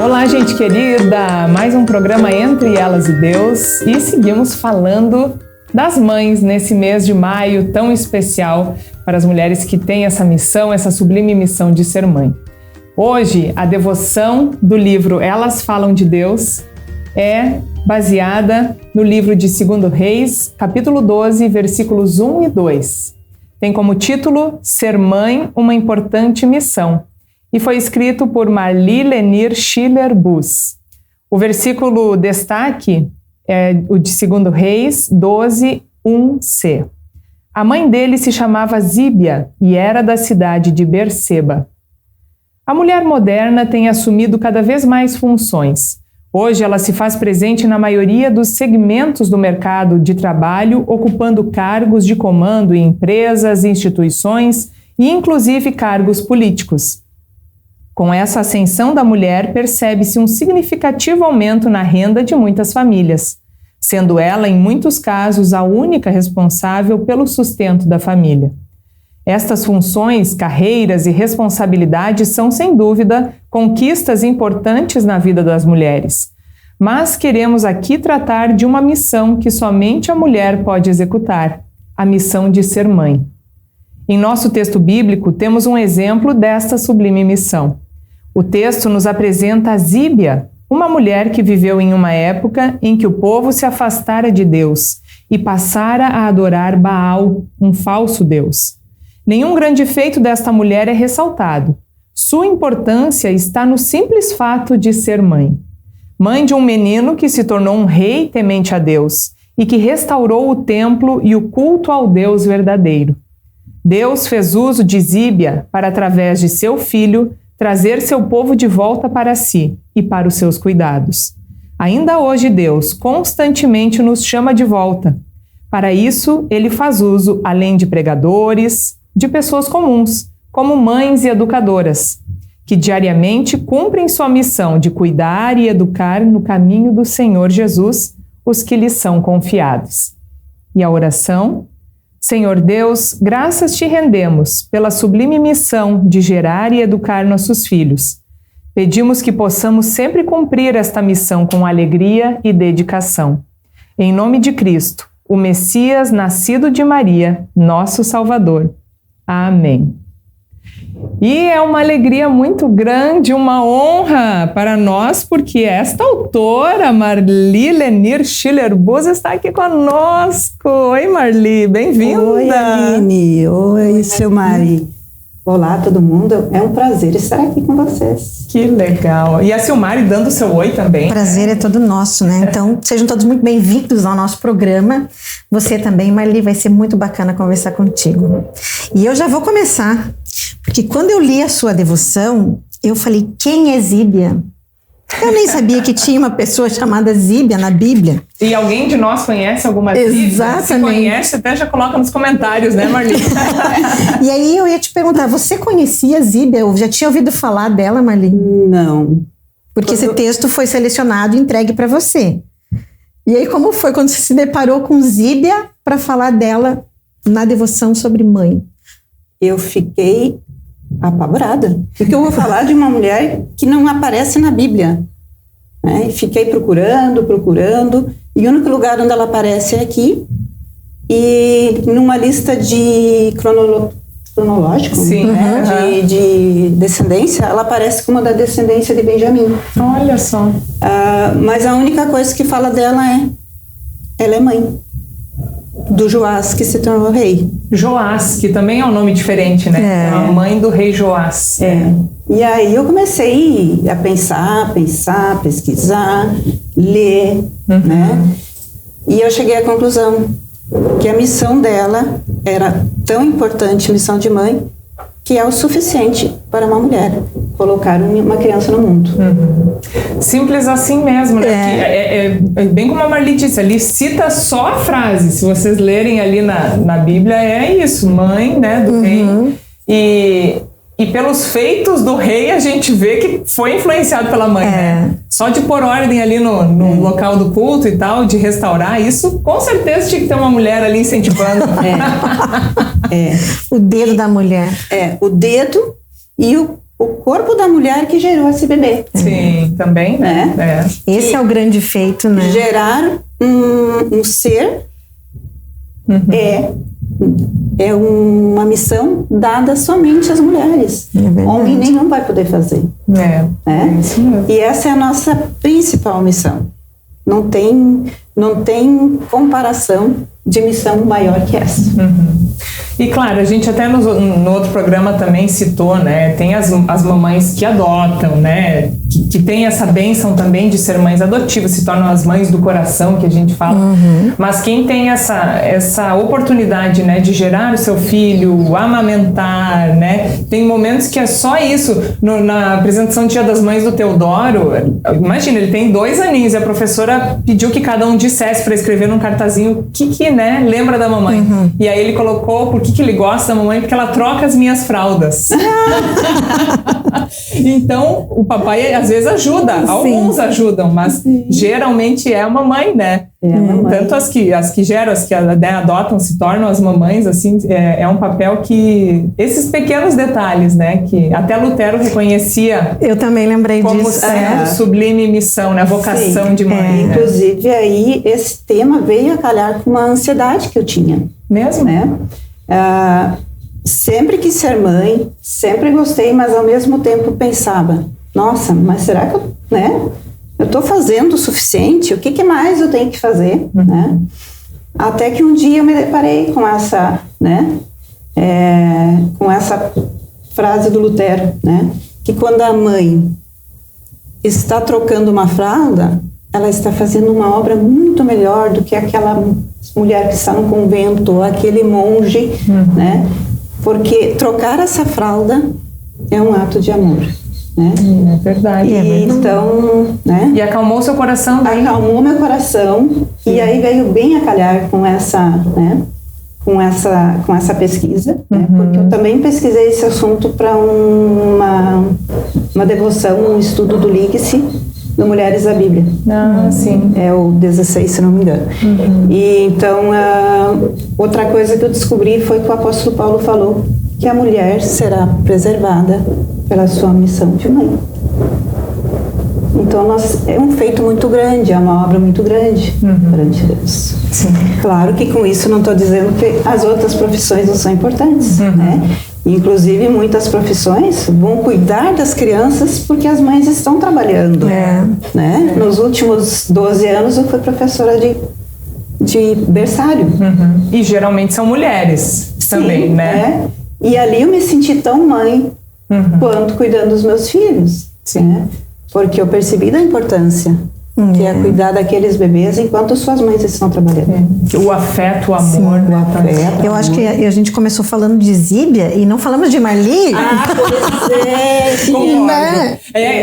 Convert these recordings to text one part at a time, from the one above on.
Olá, gente querida! Mais um programa Entre Elas e Deus e seguimos falando das mães nesse mês de maio tão especial para as mulheres que têm essa missão, essa sublime missão de ser mãe. Hoje, a devoção do livro Elas Falam de Deus é baseada no livro de 2 Reis, capítulo 12, versículos 1 e 2. Tem como título Ser Mãe, uma importante missão. E foi escrito por Marli Lenir Schiller Bus. O versículo destaque é o de 2 Reis 12, 1c. A mãe dele se chamava Zíbia e era da cidade de Berseba. A mulher moderna tem assumido cada vez mais funções. Hoje ela se faz presente na maioria dos segmentos do mercado de trabalho, ocupando cargos de comando em empresas, instituições e inclusive cargos políticos. Com essa ascensão da mulher, percebe-se um significativo aumento na renda de muitas famílias, sendo ela, em muitos casos, a única responsável pelo sustento da família. Estas funções, carreiras e responsabilidades são, sem dúvida, conquistas importantes na vida das mulheres. Mas queremos aqui tratar de uma missão que somente a mulher pode executar, a missão de ser mãe. Em nosso texto bíblico, temos um exemplo desta sublime missão. O texto nos apresenta a Zíbia, uma mulher que viveu em uma época em que o povo se afastara de Deus e passara a adorar Baal, um falso deus. Nenhum grande feito desta mulher é ressaltado. Sua importância está no simples fato de ser mãe. Mãe de um menino que se tornou um rei temente a Deus e que restaurou o templo e o culto ao Deus verdadeiro. Deus fez uso de Zíbia para, através de seu filho, trazer seu povo de volta para si e para os seus cuidados. Ainda hoje Deus constantemente nos chama de volta. Para isso, Ele faz uso, além de pregadores, de pessoas comuns, como mães e educadoras, que diariamente cumprem sua missão de cuidar e educar no caminho do Senhor Jesus os que lhes são confiados. E a oração? Senhor Deus, graças te rendemos pela sublime missão de gerar e educar nossos filhos. Pedimos que possamos sempre cumprir esta missão com alegria e dedicação. Em nome de Cristo, o Messias nascido de Maria, nosso Salvador. Amém. E é uma alegria muito grande, uma honra para nós, porque esta autora, Marli Lenir Schiller Bus, está aqui conosco. Oi, Marli, bem-vinda. Oi, Aline. Oi, seu Mari. Olá, todo mundo. É um prazer estar aqui com vocês. Que legal. E a Silmari dando seu oi também. O prazer é todo nosso, né? Então, sejam todos muito bem-vindos ao nosso programa. Você também, Marli, vai ser muito bacana conversar contigo. E eu já vou começar, porque quando eu li a sua devoção, eu falei, quem é Zíbia? Eu nem sabia que tinha uma pessoa chamada Zíbia na Bíblia. E alguém de nós conhece alguma Zíbia? Exatamente. Se conhece, até já coloca nos comentários, né, Marli? E aí eu ia te perguntar, você conhecia Zíbia? Eu já tinha ouvido falar dela, Marli? Não. Porque esse texto foi selecionado e entregue para você. E aí como foi quando você se deparou com Zíbia para falar dela na devoção sobre mãe? Eu fiquei apavorada. Porque eu vou falar de uma mulher que não aparece na Bíblia. Né? Fiquei procurando, e o único lugar onde ela aparece é aqui, e numa lista de cronológico, sim, né? De descendência, ela aparece como da descendência de Benjamim. Olha só. Mas a única coisa que fala dela é, ela é mãe do Joás que se tornou rei. Joás, que também é um nome diferente, né? É a mãe do rei Joás. É. E aí eu comecei a pensar, pesquisar, ler, né? E eu cheguei à conclusão que a missão dela era tão importante, missão de mãe, que é o suficiente para uma mulher colocar uma criança no mundo. Simples assim mesmo, né? É bem como a Marli disse, ali cita só a frase. Se vocês lerem ali na Bíblia, é isso, mãe, né, do rei. E pelos feitos do rei, a gente vê que foi influenciado pela mãe, né? Só de pôr ordem ali no local do culto e tal, de restaurar isso, com certeza tinha que ter uma mulher ali incentivando. O dedo da mulher. O dedo e o o corpo da mulher que gerou esse bebê. Sim, também, né? Esse é o grande feito, né? Gerar um ser é uma missão dada somente às mulheres. Homem nenhum vai poder fazer. É isso mesmo. E essa é a nossa principal missão. Não tem comparação de missão maior que essa. E claro, a gente até no outro programa também citou, né? Tem as mamães que adotam, né? Que tem essa bênção também de ser mães adotivas, se tornam as mães do coração, que a gente fala. Mas quem tem essa oportunidade, né? De gerar o seu filho, amamentar, né? Tem momentos que é só isso. Na apresentação do Dia das Mães do Teodoro, imagina, ele tem 2 aninhos e a professora pediu que cada um dissesse para escrever num cartazinho o que né? Lembra da mamãe. E aí ele colocou por que ele gosta da mamãe, porque ela troca as minhas fraldas. Então, o papai às vezes ajuda, alguns ajudam, mas geralmente é a mamãe, né? É a mamãe. Tanto as que geram, as que adotam, se tornam as mamães, assim, é um papel que... Esses pequenos detalhes, né? Que até Lutero reconhecia... Eu também lembrei como disso. sublime missão, né? A vocação de mãe. Né? Inclusive, aí, esse tema veio a calhar com uma ansiedade que eu tinha. Mesmo? Né? Sempre quis ser mãe, sempre gostei, mas ao mesmo tempo pensava, nossa, mas será que eu estou fazendo o suficiente? O que mais eu tenho que fazer? Né? Até que um dia eu me deparei com essa, com essa frase do Lutero, né? Que quando a mãe está trocando uma fralda, ela está fazendo uma obra muito melhor do que aquela mulher que está no convento, ou aquele monge, né? Porque trocar essa fralda é um ato de amor, né? É verdade. E então, né? E acalmou seu coração? Bem? Acalmou meu coração. E aí veio bem a calhar com essa, né? Com essa pesquisa, né? Porque eu também pesquisei esse assunto para uma devoção, um estudo do Ligue-se, do Mulheres da Bíblia. Sim. É o 16, se não me engano. E então, outra coisa que eu descobri foi que o apóstolo Paulo falou que a mulher será preservada pela sua missão de mãe. Então, é um feito muito grande, é uma obra muito grande perante Deus. Sim. Claro que com isso não estou dizendo que as outras profissões não são importantes, né? Inclusive, muitas profissões vão cuidar das crianças porque as mães estão trabalhando. Né? Nos últimos 12 anos, eu fui professora de berçário. E geralmente são mulheres também, né? E ali eu me senti tão mãe quanto cuidando dos meus filhos. Né? Porque eu percebi da importância que é cuidar daqueles bebês enquanto suas mães estão trabalhando. O afeto, o amor, Sim, né? O afeto, Eu acho que a gente começou falando de Zíbia e não falamos de Marli. Pois Concordo. Né?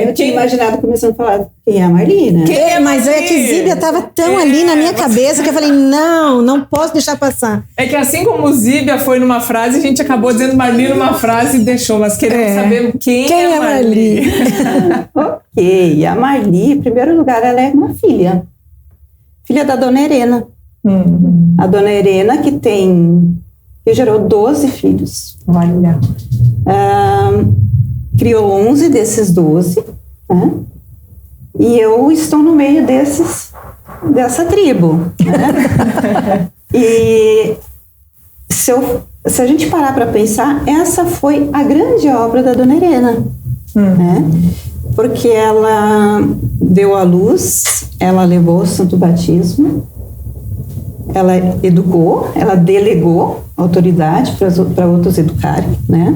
Eu tinha imaginado começando a falar quem é a Marli, né? Mas é que Zíbia estava tão ali na minha cabeça que eu falei, não posso deixar passar. É que assim como Zíbia foi numa frase, a gente acabou dizendo Marli numa frase e deixou, mas queremos saber quem é Marli. Ok, a Marli, em primeiro lugar, ela é uma filha da Dona Irena. A Dona Irena que gerou 12 filhos. Olha. Criou 11 desses 12, né? E eu estou no meio dessa tribo, né? E se a gente parar para pensar, essa foi a grande obra da Dona Irena, né? Porque ela deu à luz, ela levou o santo batismo, ela educou, ela delegou autoridade para outros educarem, né?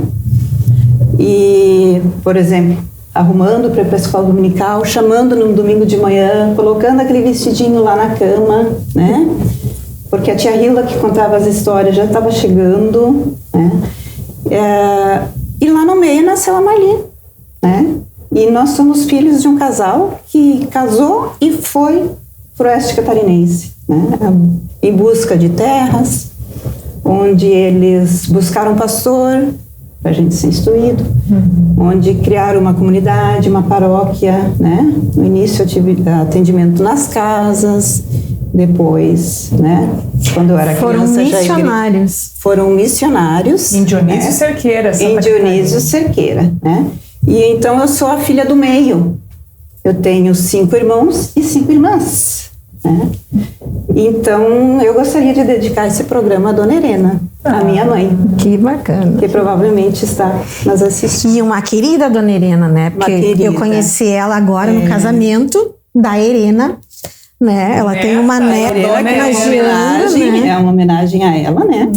E, por exemplo, arrumando para ir para a escola dominical, chamando no domingo de manhã, colocando aquele vestidinho lá na cama, né? Porque a tia Hilda, que contava as histórias, já estava chegando, né? E lá no meio nasceu a Marli, né? E nós somos filhos de um casal que casou e foi para o oeste catarinense, né? Em busca de terras, onde eles buscaram um pastor para a gente ser instruído, onde criaram uma comunidade, uma paróquia, né? No início eu tive atendimento nas casas, depois, né? Quando eu era criança missionários. Foram missionários. Em Dionísio Cerqueira. Em Dionísio Cerqueira, né? E então eu sou a filha do meio. Eu tenho 5 irmãos e 5 irmãs, né? Então eu gostaria de dedicar esse programa à Dona Irena, a minha mãe. Que bacana. Que provavelmente está nos assistindo. E uma querida Dona Irena, né? Porque eu conheci ela agora no casamento da Irena, né? Ela tem uma neta é uma homenagem a ela, né?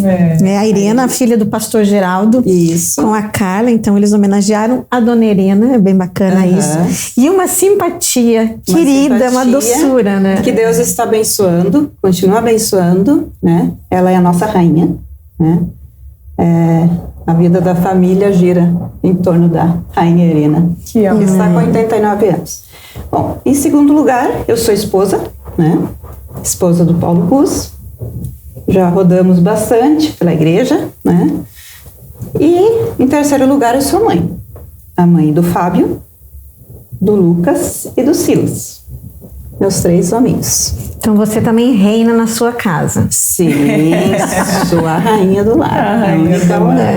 É a Irena, a filha do pastor Geraldo. Isso. Com a Carla, então eles homenagearam a Dona Irena, é bem bacana isso. E uma simpatia querida, uma doçura, né? Que Deus está abençoando, continua abençoando, né? Ela é a nossa rainha, né? A vida da família gira em torno da Rainha Irena, que está com 89 anos. Bom, em segundo lugar, eu sou esposa, né? Esposa do Paulo Bus. Já rodamos bastante pela igreja, né? E em terceiro lugar, eu sou mãe. A mãe do Fábio, do Lucas e do Silas. Meus 3 homens. Então você também reina na sua casa. Sim, sou a rainha do lar. A rainha do lar.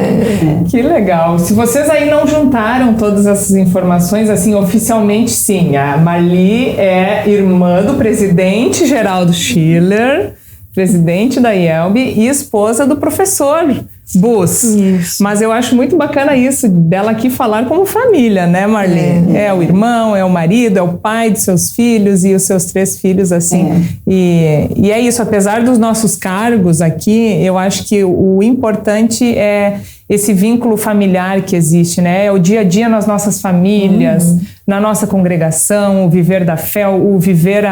Que legal. Se vocês aí não juntaram todas essas informações, assim, oficialmente sim. A Marli é irmã do presidente Geraldo Schiller, presidente da IELB e esposa do professor Bus. Isso. Mas eu acho muito bacana isso, dela aqui falar como família, né, Marli? É o irmão, é o marido, é o pai dos seus filhos e os seus 3 filhos, assim. E é isso, apesar dos nossos cargos aqui, eu acho que o importante é esse vínculo familiar que existe, né? É o dia a dia nas nossas famílias, na nossa congregação, o viver da fé, o viver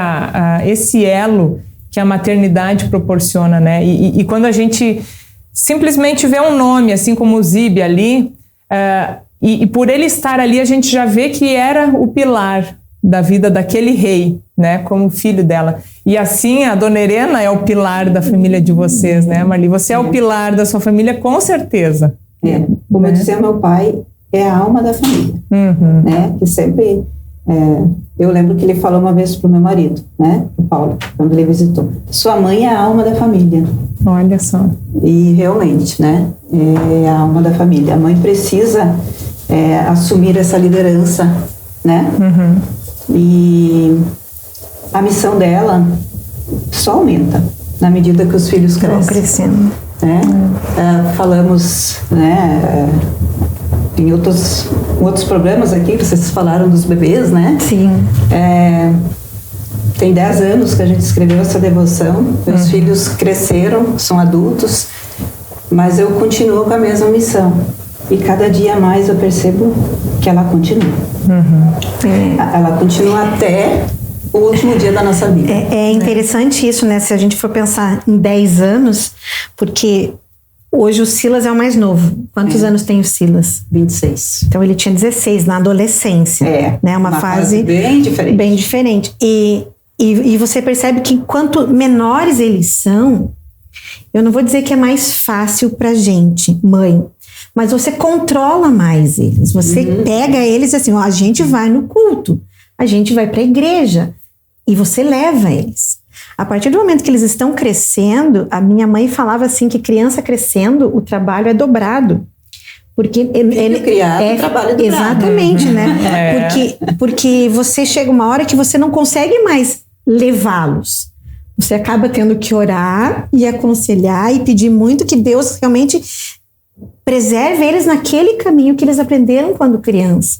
esse elo que a maternidade proporciona, né? E quando a gente simplesmente vê um nome, assim como o Zibe ali, e por ele estar ali, a gente já vê que era o pilar da vida daquele rei, né? Como filho dela. E assim, a Dona Irena é o pilar da família de vocês, né, Marli? Você é o pilar da sua família, com certeza. Como eu dizia, meu pai é a alma da família, né? Que sempre... eu lembro que ele falou uma vez pro meu marido, né, o Paulo, quando ele visitou, sua mãe é a alma da família. Olha só. E realmente, né, é a alma da família. A mãe precisa assumir essa liderança, né, e a missão dela só aumenta na medida que os filhos crescem. Vão crescendo. Né? Falamos, né, em outros programas aqui, vocês falaram dos bebês, né? Sim. Tem 10 anos que a gente escreveu essa devoção, meus filhos cresceram, são adultos, mas eu continuo com a mesma missão. E cada dia mais eu percebo que ela continua. Ela continua até o último dia da nossa vida. É interessante isso, né? Se a gente for pensar em 10 anos, porque... Hoje o Silas é o mais novo. Quantos anos tem o Silas? 26. Então ele tinha 16 na adolescência. Né? Uma fase bem diferente. Bem diferente. E você percebe que quanto menores eles são, eu não vou dizer que é mais fácil pra gente, mãe, mas você controla mais eles. Você pega eles assim, ó, a gente vai no culto, a gente vai pra igreja e você leva eles. A partir do momento que eles estão crescendo, a minha mãe falava assim que criança crescendo, o trabalho é dobrado. Porque ele criado, trabalho dobrado. Exatamente, né? Porque você chega uma hora que você não consegue mais levá-los. Você acaba tendo que orar e aconselhar e pedir muito que Deus realmente preserve eles naquele caminho que eles aprenderam quando criança.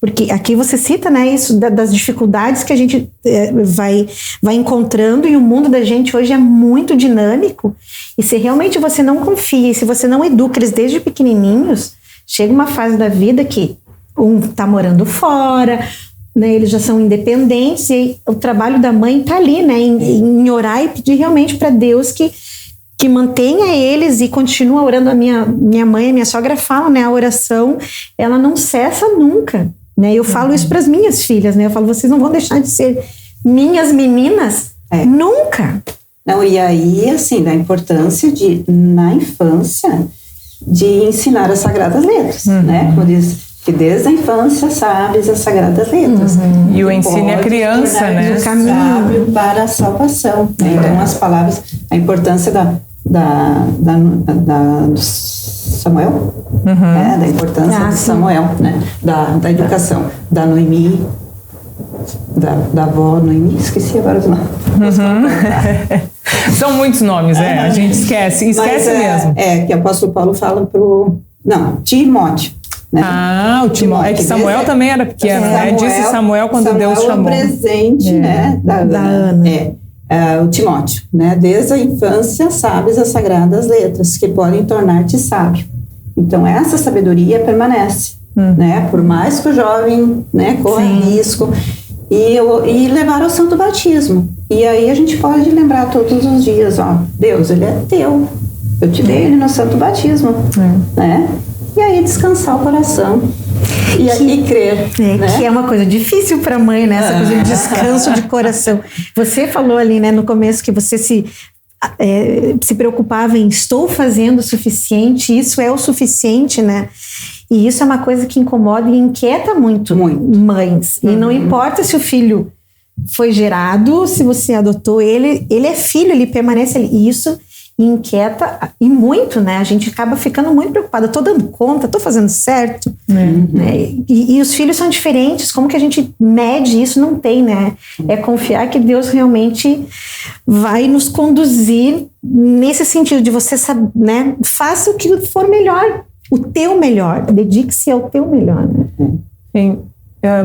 Porque aqui você cita, né, isso das dificuldades que a gente vai encontrando, e o mundo da gente hoje é muito dinâmico, e se realmente você não confia, e se você não educa eles desde pequenininhos, chega uma fase da vida que um tá morando fora, né, eles já são independentes, e o trabalho da mãe tá ali, né, em orar e pedir realmente para Deus que mantenha eles e continua orando. A minha mãe, a minha sogra fala, né, a oração, ela não cessa nunca. Né? Eu falo isso para as minhas filhas, né? Eu falo, vocês não vão deixar de ser minhas meninas nunca. Não, e aí, assim, da importância de, na infância, de ensinar as Sagradas Letras, né? Como diz, que desde a infância sabes as Sagradas Letras. E o ensino à criança, né? O caminho para a salvação. Né? Então, as palavras, a importância dos Samuel, né, da importância de Samuel, né, da educação, da Noemi, da avó Noemi, esqueci agora os nomes. São muitos nomes, a gente esquece mesmo. Que o apóstolo Paulo fala Timóteo. Né? O Timóteo. É que Samuel também era pequeno, né? Disse Samuel quando Deus chamou. Samuel é o presente, né, da Ana. O Timóteo, né? Desde a infância sabes as sagradas letras que podem tornar-te sábio. Então essa sabedoria permanece, né? Por mais que o jovem, né, corra risco e levar ao santo batismo. E aí a gente pode lembrar todos os dias, Deus, ele é teu. Eu te dei ele no santo batismo, né? E aí descansar o coração e crer. Né? Que é uma coisa difícil para a mãe, né? Essa coisa de descanso de coração. Você falou ali, né, no começo que você se preocupava em estou fazendo o suficiente, isso é o suficiente, né? E isso é uma coisa que incomoda e inquieta muito. Mães. E não importa se o filho foi gerado, se você adotou ele é filho, ele permanece ali. E isso inquieta e muito, né? A gente acaba ficando muito preocupada. Tô dando conta, tô fazendo certo, né? E os filhos são diferentes. Como que a gente mede isso? Não tem, né? É confiar que Deus realmente vai nos conduzir nesse sentido de você saber, né? Faça o que for melhor, o teu melhor. Dedique-se ao teu melhor, né? Sim.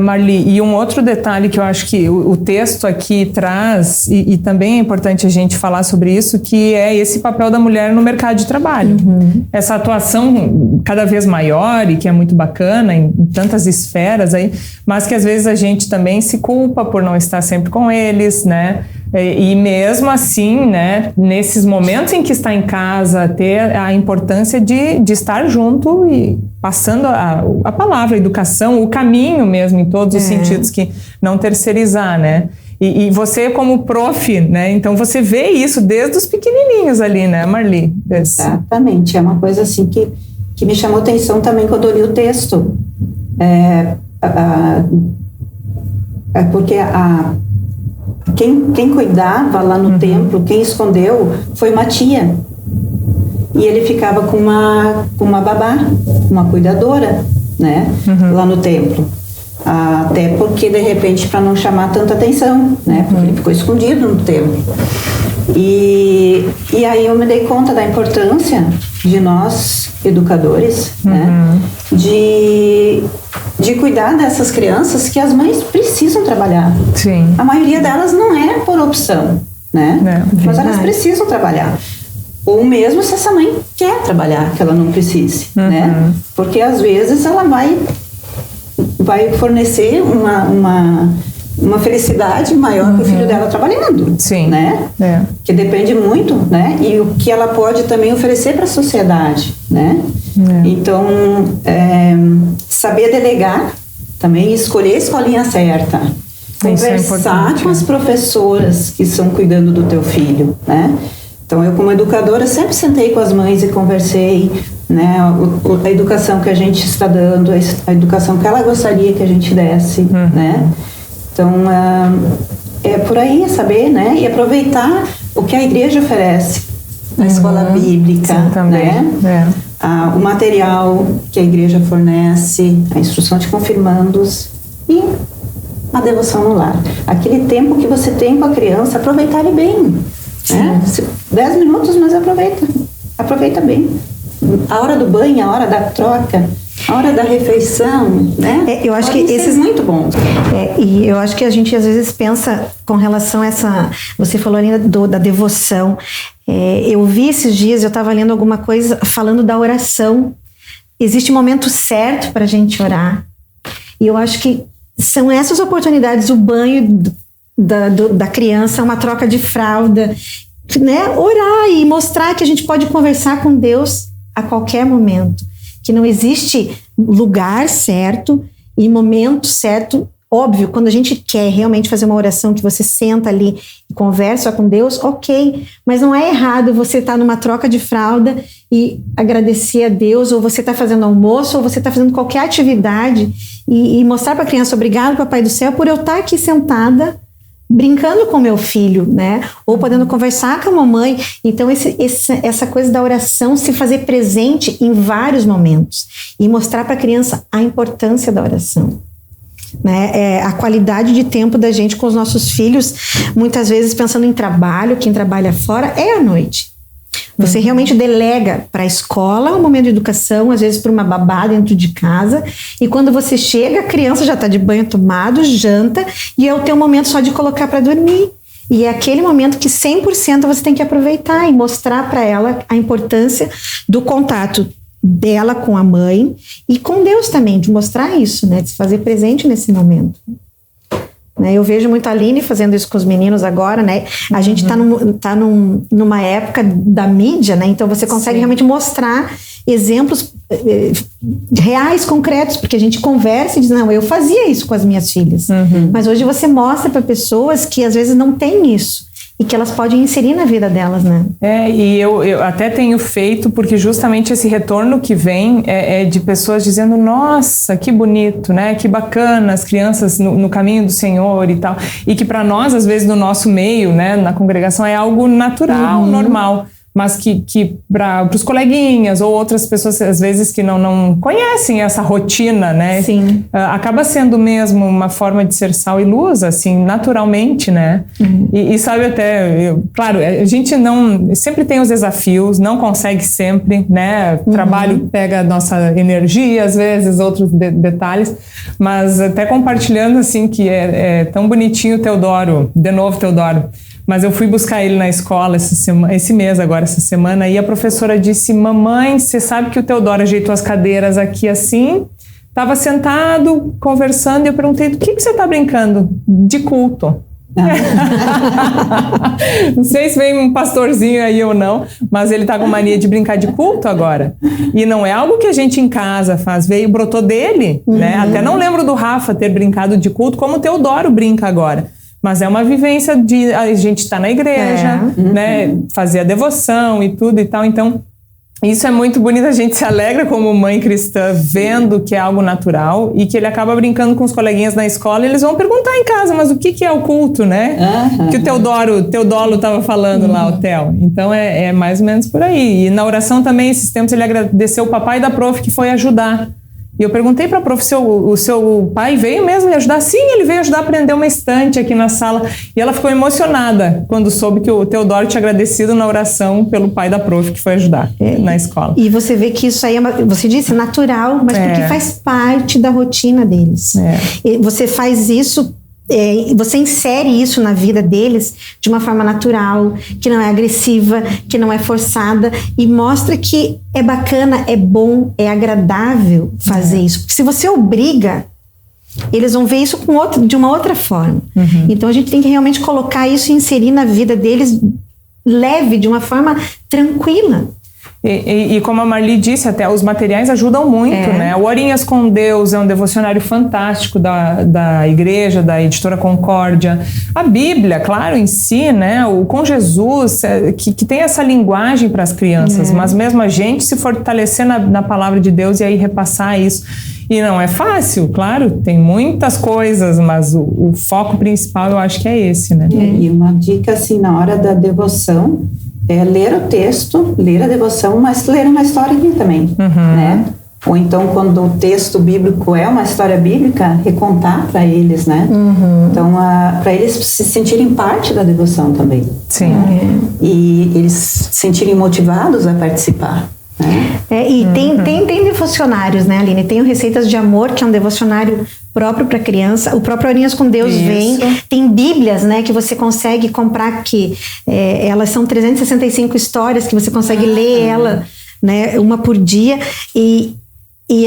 Marli, e um outro detalhe que eu acho que o texto aqui traz, e também é importante a gente falar sobre isso, que é esse papel da mulher no mercado de trabalho. Essa atuação cada vez maior e que é muito bacana em tantas esferas aí, mas que às vezes a gente também se culpa por não estar sempre com eles, né? E mesmo assim, né, nesses momentos em que está em casa, ter a importância de estar junto e passando a palavra, a educação, o caminho mesmo, em todos os sentidos, que não terceirizar, né? E você como prof, né, então você vê isso desde os pequenininhos ali, né, Marli? Exatamente, é uma coisa assim que me chamou atenção também quando eu li o texto. Porque quem cuidava lá no templo, quem escondeu, foi uma tia. E ele ficava com uma babá, uma cuidadora, né? Lá no templo. Até porque, de repente, para não chamar tanta atenção, né? Porque ele ficou escondido no templo. E aí eu me dei conta da importância de nós, educadores, né? De cuidar dessas crianças que as mães precisam trabalhar. Sim. A maioria delas não é por opção, né? Mas elas precisam trabalhar. Ou mesmo se essa mãe quer trabalhar, que ela não precise, né? Porque às vezes ela vai fornecer uma felicidade maior que o filho dela trabalhando. Sim. Né? Que depende muito, né? E o que ela pode também oferecer para a sociedade, né? Então, saber delegar também, escolher a escolinha certa. Conversar com as professoras que estão cuidando do teu filho, né? Então, eu como educadora sempre sentei com as mães e conversei, né, a educação que a gente está dando, a educação que ela gostaria que a gente desse, né? Então, é por aí saber, né, e aproveitar o que a igreja oferece, a escola bíblica, né? O material que a igreja fornece, a instrução de confirmandos e a devoção no lar. Aquele tempo que você tem com a criança, aproveitar ele bem. Né? 10 minutos, mas aproveita bem. A hora do banho, a hora da troca, a hora da refeição, né? Eu acho que esse é muito bom. E eu acho que a gente às vezes pensa com relação a essa... Você falou ainda da devoção. Eu vi esses dias, eu estava lendo alguma coisa falando da oração. Existe um momento certo para a gente orar. E eu acho que são essas oportunidades, o banho da criança, uma troca de fralda, né? Orar e mostrar que a gente pode conversar com Deus a qualquer momento, que não existe lugar certo e momento certo. Óbvio, quando a gente quer realmente fazer uma oração que você senta ali e conversa com Deus, ok, mas não é errado você estar numa troca de fralda e agradecer a Deus, ou você está fazendo almoço, ou você está fazendo qualquer atividade e mostrar para a criança: obrigado, Papai do Céu, por eu estar aqui sentada brincando com meu filho, né? Ou podendo conversar com a mamãe. Então, essa coisa da oração se fazer presente em vários momentos e mostrar para a criança a importância da oração. Né? A qualidade de tempo da gente com os nossos filhos, muitas vezes pensando em trabalho, quem trabalha fora, é à noite. Você realmente delega para a escola um momento de educação, às vezes para uma babá dentro de casa, e quando você chega, a criança já está de banho tomado, janta, e é o teu momento só de colocar para dormir. E é aquele momento que 100% você tem que aproveitar e mostrar para ela a importância do contato dela com a mãe e com Deus também, de mostrar isso, né, de se fazer presente nesse momento. Eu vejo muito a Aline fazendo isso com os meninos agora, né? A gente tá numa época da mídia, né? Então você consegue realmente mostrar exemplos reais, concretos, porque a gente conversa e diz, não, eu fazia isso com as minhas filhas. Mas hoje você mostra para pessoas que às vezes não têm isso e que elas podem inserir na vida delas, né? E eu até tenho feito, porque justamente esse retorno que vem é de pessoas dizendo, nossa, que bonito, né? Que bacana, as crianças no caminho do Senhor e tal. E que para nós, às vezes, no nosso meio, né, na congregação, é algo natural, normal. Mas que para os coleguinhas ou outras pessoas, às vezes, que não conhecem essa rotina, né? Sim. Acaba sendo mesmo uma forma de ser sal e luz, assim, naturalmente, né? E sabe, até, claro, a gente sempre tem os desafios, não consegue sempre, né? Trabalho pega a nossa energia, às vezes, outros detalhes, mas até compartilhando, assim, que é tão bonitinho o Teodoro, de novo Teodoro. Mas eu fui buscar ele na escola essa semana, e a professora disse, mamãe, você sabe que o Teodoro ajeitou as cadeiras aqui assim, estava sentado, conversando, e eu perguntei, do que você está brincando? De culto. Não sei se vem um pastorzinho aí ou não, mas ele tá com mania de brincar de culto agora. E não é algo que a gente em casa faz, brotou dele, né? Até não lembro do Rafa ter brincado de culto como o Teodoro brinca agora. Mas é uma vivência de a gente estar na igreja, né, fazer a devoção e tudo e tal. Então, isso é muito bonito. A gente se alegra como mãe cristã vendo que é algo natural e que ele acaba brincando com os coleguinhas na escola e eles vão perguntar em casa, mas o que é o culto, né? Que o Teodoro estava falando lá, o Theo. Então, é mais ou menos por aí. E na oração também, esses tempos, ele agradeceu o papai da prof que foi ajudar. E eu perguntei para a prof, o seu pai veio mesmo lhe ajudar? Sim, ele veio ajudar a prender uma estante aqui na sala. E ela ficou emocionada quando soube que o Teodoro tinha agradecido na oração pelo pai da prof que foi ajudar na escola. E você vê que isso aí, você disse, natural, mas porque faz parte da rotina deles. E você faz isso, você insere isso na vida deles de uma forma natural, que não é agressiva, que não é forçada, e mostra que é bacana, é bom, é agradável fazer isso. Porque se você obriga, eles vão ver isso de uma outra forma. Então a gente tem que realmente colocar isso e inserir na vida deles leve, de uma forma tranquila. E como a Marli disse, até os materiais ajudam muito, né? O Horinhas com Deus é um devocionário fantástico da igreja, da editora Concórdia. A Bíblia, claro, em si, né? O Com Jesus, que tem essa linguagem para as crianças, mas mesmo a gente se fortalecer na palavra de Deus e aí repassar isso. E não é fácil, claro, tem muitas coisas, mas o foco principal eu acho que é esse, né? E uma dica, assim, na hora da devoção, é ler o texto, ler a devoção, mas ler uma historinha também, né? Ou então, quando o texto bíblico é uma história bíblica, recontar para eles, né? Então, para eles se sentirem parte da devoção também. Sim. E eles se sentirem motivados a participar. E tem devocionários, né, Aline? Tem o Receitas de Amor, que é um devocionário próprio para criança. O próprio Horinhas com Deus vem. Tem bíblias, né, que você consegue comprar, que elas são 365 histórias que você consegue ler ela, né, uma por dia. E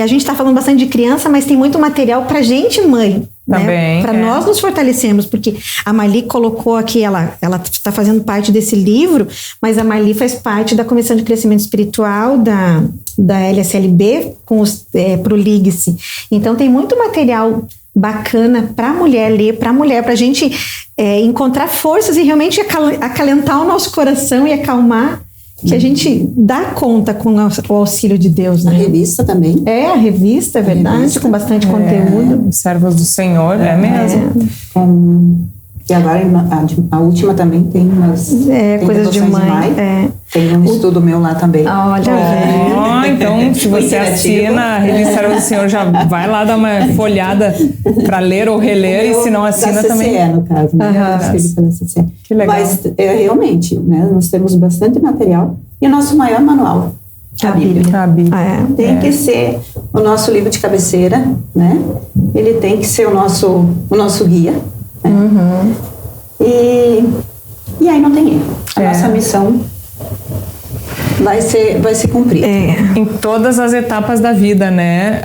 a gente está falando bastante de criança, mas tem muito material para gente, mãe. Né? Para nós nos fortalecermos, porque a Marli colocou aqui, ela está fazendo parte desse livro, mas a Marli faz parte da Comissão de Crescimento Espiritual da LSLB pro Ligue-se. Então tem muito material bacana para a mulher ler, para a gente encontrar forças e realmente acalentar o nosso coração e acalmar, que a gente dá conta com o auxílio de Deus, né? A revista também. A revista, é verdade, com bastante conteúdo. Servos do Senhor, mesmo. E agora a última também tem umas tem coisas de mãe. Tem um estudo meu lá também. Olha, então se você assina a Revista Serva do Senhor, já vai lá dar uma folhada para ler ou reler, e se não assina da CCE, também. no caso, né? Eu escrevi pela CCE. Que legal. Mas realmente, né? Nós temos bastante material e o nosso maior manual, a Bíblia. Tem que ser o nosso livro de cabeceira, né? Ele tem que ser o nosso guia, né? E aí não tem erro. A nossa missão vai ser cumprida. Em todas as etapas da vida, né?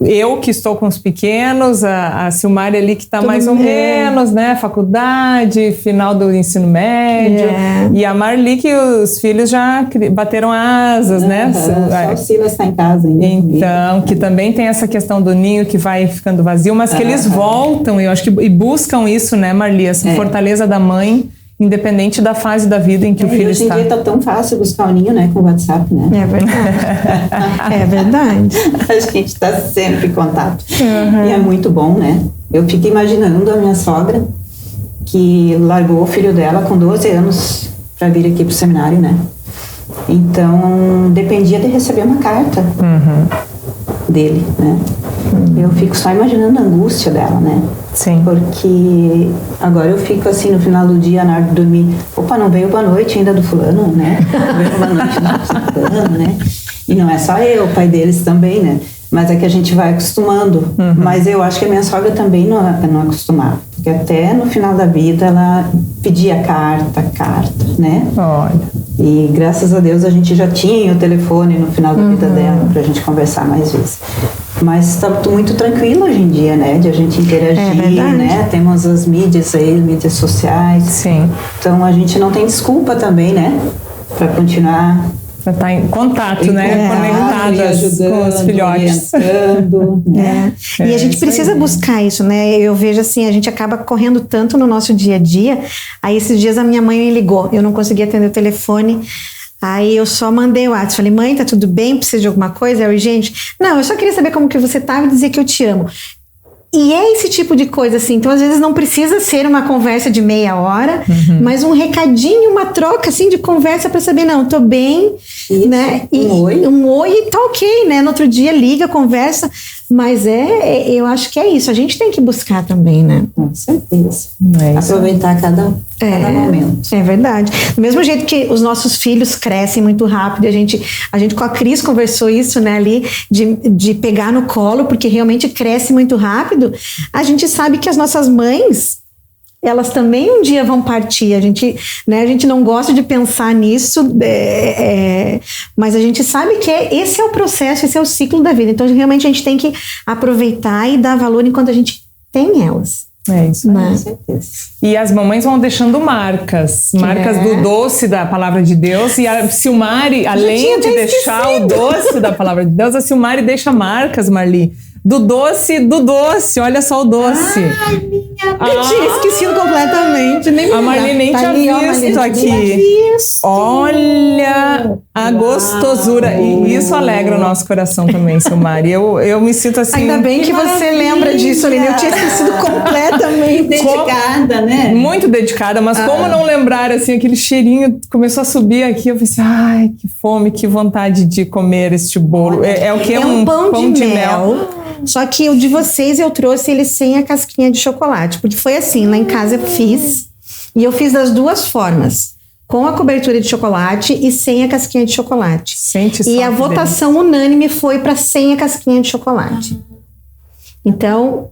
Eu que estou com os pequenos, a Silmari ali que está mais ou menos, né? Faculdade, final do ensino médio. E a Marli que os filhos já bateram asas, né? Só o Silas está em casa ainda. Então, que também tem essa questão do ninho que vai ficando vazio, mas que eles voltam, eu acho que e buscam isso, né, Marli? Essa fortaleza da mãe, independente da fase da vida em que o filho está. Hoje em dia está tão fácil buscar o ninho, né, com o WhatsApp, né? É verdade. É verdade. A gente está sempre em contato. E é muito bom, né? Eu fico imaginando a minha sogra, que largou o filho dela com 12 anos para vir aqui para o seminário, né? Então, dependia de receber uma carta dele, né? Eu fico só imaginando a angústia dela, né? Sim. Porque agora eu fico assim, no final do dia, na hora de dormir, opa, não veio boa noite ainda do fulano, né? Não veio boa noite do fulano, né? E não é só eu, o pai deles também, né? Mas é que a gente vai acostumando. Mas eu acho que a minha sogra também não acostumava. Porque até no final da vida ela pedia carta, né? Olha. E graças a Deus a gente já tinha o telefone no final da vida dela pra gente conversar mais vezes. Mas está muito tranquilo hoje em dia, né? De a gente interagir, né? Temos as mídias aí, mídias sociais. Sim. Então a gente não tem desculpa também, né? Para continuar... Para estar em contato, né? Conectadas com os filhotes. Né? E a gente precisa buscar isso, né? Eu vejo assim, a gente acaba correndo tanto no nosso dia a dia. Aí esses dias a minha mãe me ligou, eu não consegui atender o telefone. Aí eu só mandei o WhatsApp, falei, mãe, tá tudo bem? Precisa de alguma coisa? É urgente? Não, eu só queria saber como que você tava e dizer que eu te amo. E é esse tipo de coisa, assim, então às vezes não precisa ser uma conversa de meia hora, mas um recadinho, uma troca, assim, de conversa para saber, não, tô bem, isso, né? Um oi e tá ok, né? No outro dia liga, conversa, mas eu acho que é isso, a gente tem que buscar também, né? Com certeza. Aproveitar cada momento. É verdade. Do mesmo jeito que os nossos filhos crescem muito rápido, a gente com a Cris conversou isso, né, ali, de pegar no colo, porque realmente cresce muito rápido. A gente sabe que as nossas mães, elas também um dia vão partir. A gente não gosta de pensar nisso, mas a gente sabe que esse é o processo, esse é o ciclo da vida. Então, realmente, a gente tem que aproveitar e dar valor enquanto a gente tem elas. É isso, né? Com certeza. E as mamães vão deixando marcas do doce da palavra de Deus, e a Silmari, além de deixar o doce da palavra de Deus, a Silmari deixa marcas, Marli, do doce, olha só o doce. Ai, eu tinha esquecido completamente. A Marli nem tinha visto aqui. Olha a gostosura. E isso alegra o nosso coração também, Silmari. Eu me sinto assim... Ainda bem que você lembra disso, Aline. Eu tinha esquecido completamente. Dedicada, né? Muito dedicada, mas como não lembrar, assim, aquele cheirinho começou a subir aqui, eu pensei, ai, que fome, que vontade de comer este bolo. É o que? É um pão de mel. Só que o de vocês eu trouxe ele sem a casquinha de chocolate, porque foi assim, lá em casa eu fiz, e eu fiz das duas formas, com a cobertura de chocolate e sem a casquinha de chocolate. E a votação unânime foi para sem a casquinha de chocolate. Então,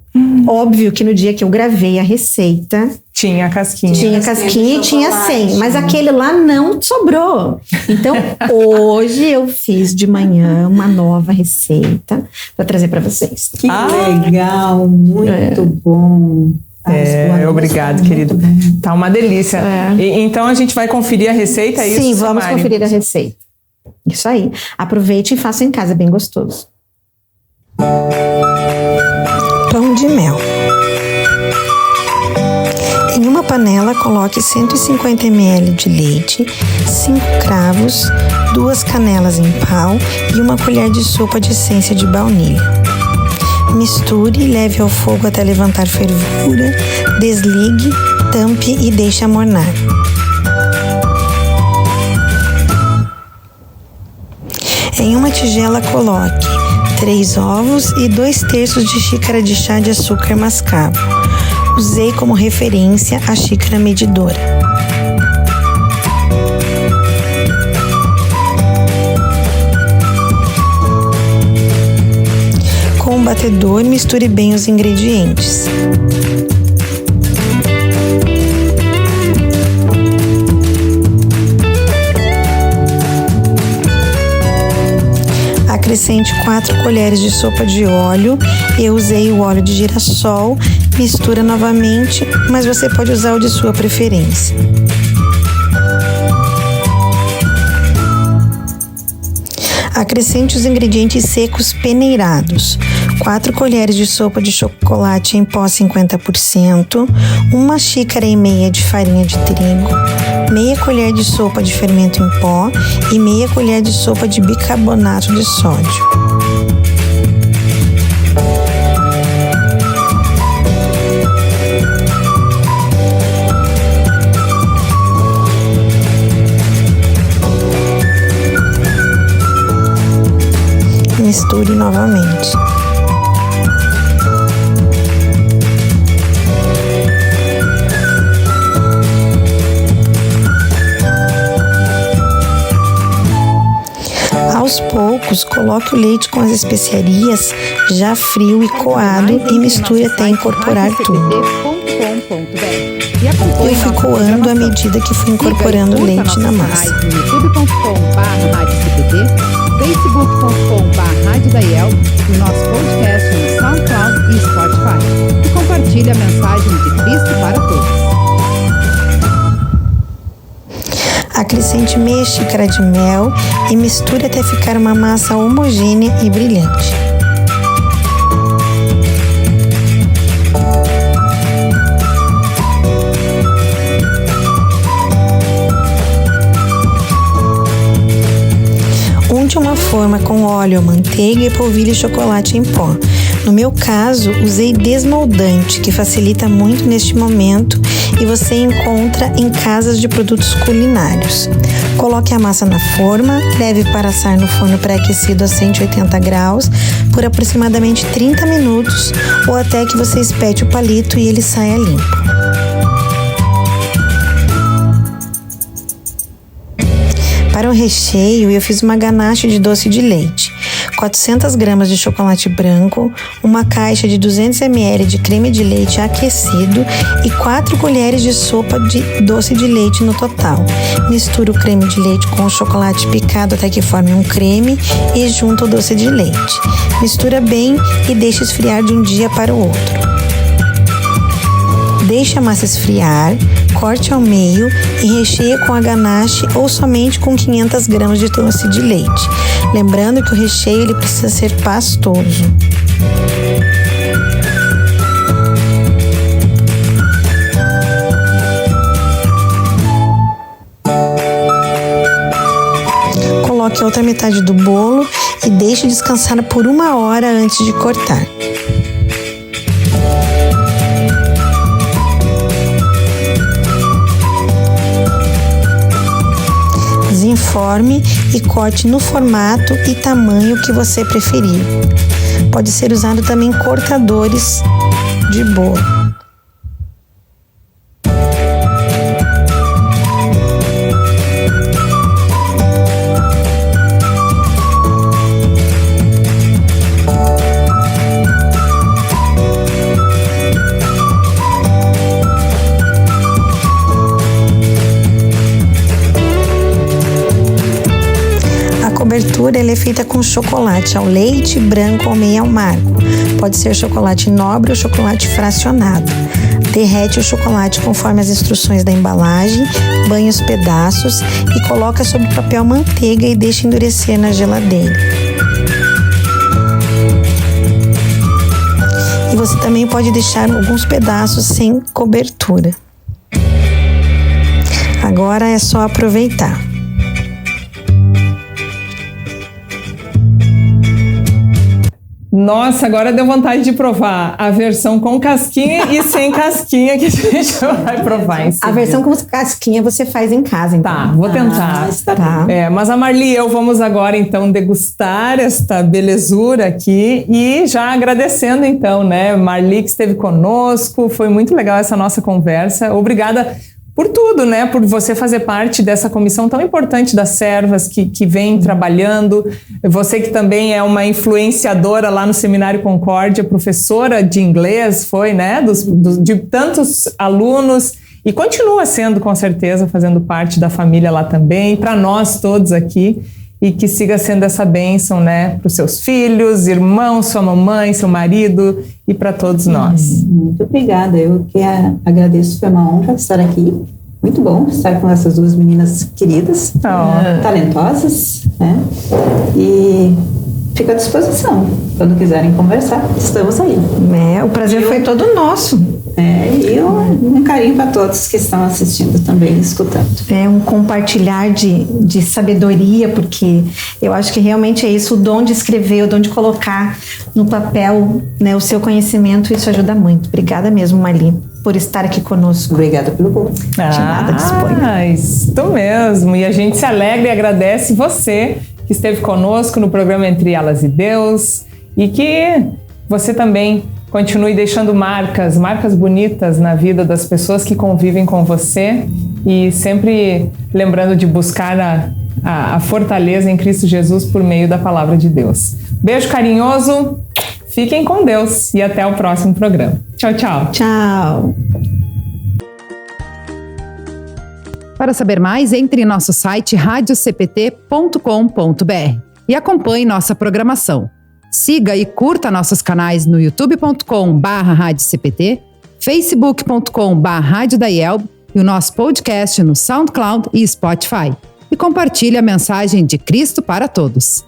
óbvio que no dia que eu gravei a receita... Tinha a casquinha. Tinha casquinha e tinha 100, mas aquele lá não sobrou. Então, hoje eu fiz de manhã uma nova receita para trazer para vocês. Que legal, muito bom. Obrigado, querido. Tá uma delícia. Então, a gente vai conferir a receita, é isso? Sim, vamos conferir a receita. Isso aí. Aproveite e faça em casa, é bem gostoso. Pão de mel. Em uma panela, coloque 150 ml de leite, 5 cravos, 2 canelas em pau e uma colher de sopa de essência de baunilha. Misture e leve ao fogo até levantar fervura, desligue, tampe e deixe amornar. Em uma tigela coloque 3 ovos e 2/3 de xícara de chá de açúcar mascavo. Usei como referência a xícara medidora. Com o batedor, misture bem os ingredientes. Acrescente 4 colheres de sopa de óleo. Eu usei o óleo de girassol. Mistura novamente, mas você pode usar o de sua preferência. Acrescente os ingredientes secos peneirados. 4 colheres de sopa de chocolate em pó 50%, 1,5 xícaras de farinha de trigo, meia colher de sopa de fermento em pó e meia colher de sopa de bicarbonato de sódio. Misture novamente. Aos poucos, coloque o leite com as especiarias já frio e coado e misture até incorporar tudo. Eu fui coando à medida que fui incorporando o leite na massa. facebook.com/radiodaiel, o nosso podcast no SoundCloud e Spotify. E compartilhe a mensagem de Cristo para todos. Acrescente meia xícara de mel e misture até ficar uma massa homogênea e brilhante. Unte uma forma com óleo ou manteiga e polvilhe chocolate em pó. No meu caso, usei desmoldante, que facilita muito neste momento e você encontra em casas de produtos culinários. Coloque a massa na forma, leve para assar no forno pré-aquecido a 180 graus por aproximadamente 30 minutos ou até que você espete o palito e ele saia limpo. Para o recheio, eu fiz uma ganache de doce de leite, 400 gramas de chocolate branco, uma caixa de 200 ml de creme de leite aquecido e 4 colheres de sopa de doce de leite no total. Misture o creme de leite com o chocolate picado até que forme um creme e junta o doce de leite. Mistura bem e deixe esfriar de um dia para o outro. Deixe a massa esfriar, corte ao meio e recheie com a ganache ou somente com 500 gramas de doce de leite. Lembrando que o recheio ele precisa ser pastoso. Coloque a outra metade do bolo e deixe descansar por 1 hora antes de cortar. Desenforme e corte no formato e tamanho que você preferir. Pode ser usado também cortadores de bolo. A cobertura ela é feita com chocolate ao leite, branco ou meio amargo. Pode ser chocolate nobre ou chocolate fracionado. Derrete o chocolate conforme as instruções da embalagem, banhe os pedaços e coloca sobre papel manteiga e deixa endurecer na geladeira. E você também pode deixar alguns pedaços sem cobertura. Agora é só aproveitar. Nossa, agora deu vontade de provar a versão com casquinha e sem casquinha que a gente vai provar em seguida. A versão com casquinha você faz em casa, então. Tá, vou tentar. Tá. Mas a Marli e eu vamos agora, então, degustar esta belezura aqui e já agradecendo, então, né, Marli que esteve conosco, foi muito legal essa nossa conversa. Obrigada por tudo, né? Por você fazer parte dessa comissão tão importante das servas que vem trabalhando. Você que também é uma influenciadora lá no Seminário Concórdia, professora de inglês, foi, né? De tantos alunos e continua sendo, com certeza, fazendo parte da família lá também, para nós todos aqui. E que siga sendo essa bênção, né? Para os seus filhos, irmãos, sua mamãe, seu marido e para todos nós. Muito obrigada. Eu que agradeço, foi uma honra estar aqui. Muito bom estar com essas duas meninas queridas, talentosas, né? E fico à disposição. Quando quiserem conversar, estamos aí. O prazer foi todo nosso. E um carinho para todos que estão assistindo também, escutando. Um compartilhar de sabedoria, porque eu acho que realmente é isso, o dom de escrever, o dom de colocar no papel, né, o seu conhecimento, isso ajuda muito. Obrigada mesmo, Marli, por estar aqui conosco. Obrigada pelo convite. De nada, disponha. Isso mesmo. E a gente se alegra e agradece você que esteve conosco no programa Entre Elas e Deus e que você também continue deixando marcas bonitas na vida das pessoas que convivem com você e sempre lembrando de buscar a fortaleza em Cristo Jesus por meio da palavra de Deus. Beijo carinhoso, fiquem com Deus e até o próximo programa. Tchau, tchau. Tchau. Para saber mais, entre em nosso site radiocpt.com.br e acompanhe nossa programação. Siga e curta nossos canais no youtube.com/radiocpt, facebook.com/radiodaielb e o nosso podcast no SoundCloud e Spotify. E compartilhe a mensagem de Cristo para todos.